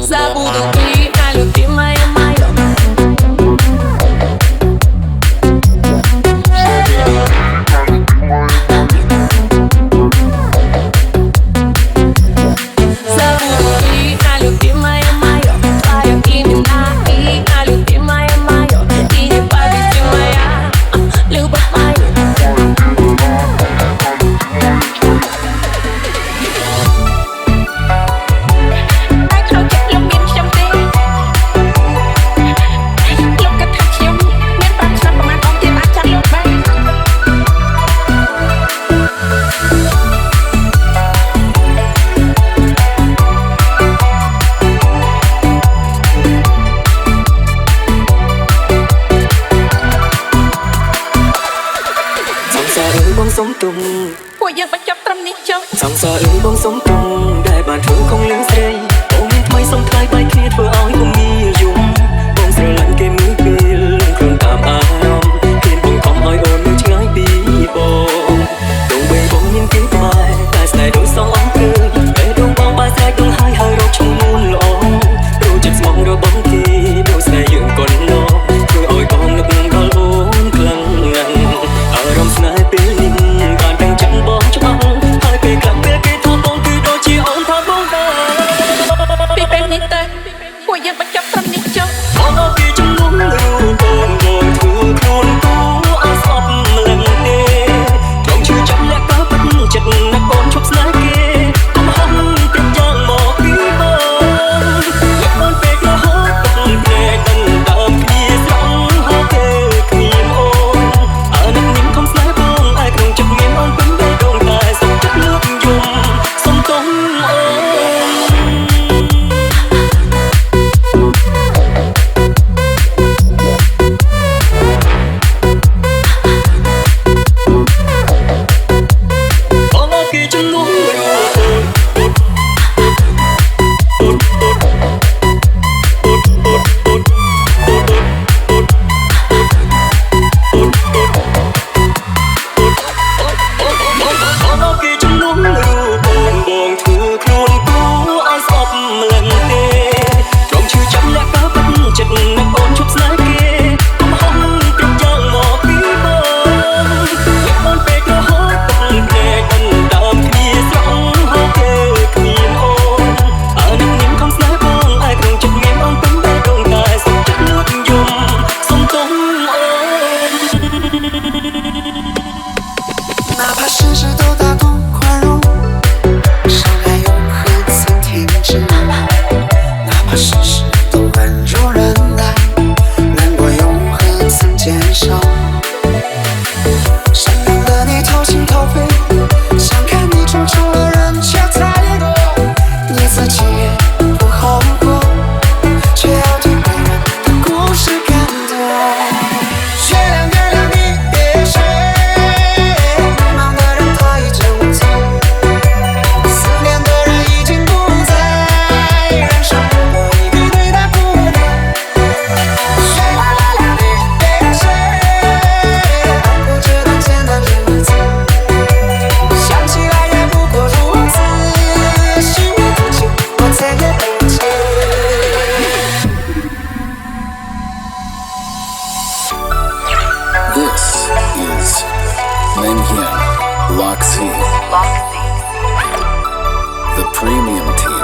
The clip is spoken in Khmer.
Забуду имя, любимая моё. Забуду имя, любимое моё. Твоё имя, имя, любимое моё. И непобедимая любовь моя. Sống tung ពួកយើងបញ្ចប់ត្រឹមនេះចុះ សង្សារបងសុំទងដែលបានធ្វើខំលឿនស្រីបងមានថ្មីសុំថ្លៃបាយគ្នាធ្វើឲ្យបងមានយំបងស្រឡាញ់គេមួយពេលខ្លួនតាមអារម្មណ៍ហ៊ានបងខំឲ្យអូននៅឆ្ងាយពីបងទោះបីបងមានគេក្បែរតែស្នេហ៍ដូចសងអង្គើពេលដងបងបាយស្រែកដងហើយហើយរកឈ្មោះល្អព្រោះចិត្តស្មងរបស់គេដូចស្នេហ៍យើងកូនឡធ្វើឲ្យបងនឹកដល់អូនខ្លាំងណាស់អារម្មណ៍ស្នេហ៍ពេលនេះបានតែចាំបងច្បាស់ហើយពេលខ្លះពេលគេថាបងគឺដូចជាអូនថាបងដែរពីពេលនេះទៅពួកយើងបញ្ចប់ត្រឹមនេះចុះ បងអត់ពីជំនុំរូបបងធ្វើខ្លួនគូអត់ស្អប់ម្លឹងទេត្រង់ឈឺចាប់លាក់ក៏ពិតចិត្តណាស់បងឈប់ស្នេហ៍គេកុំហត់ប្រចាំមកពីបងលាក់បងពេករហូតទឹកភ្នែកដឹងដើមគ្នាស្រង់ហើយគេគ្មានអូនអើនឹកញ៉ាំខំស្នេហ៍បងឯក្នុងចិត្តមានអូនពេញបេះដូងតែសុំចិត្តលើកយំសុំទុំអូន 哪怕事事都大度宽容，伤害又何曾停止？哪怕事事都温柔忍耐，难过又何曾减少？善良的你掏心掏肺，想看你处处的人却太多，你自己也不好过，却要对别人的故事感动。月亮月亮你别睡。 This is Menhian Loxy, the premium team.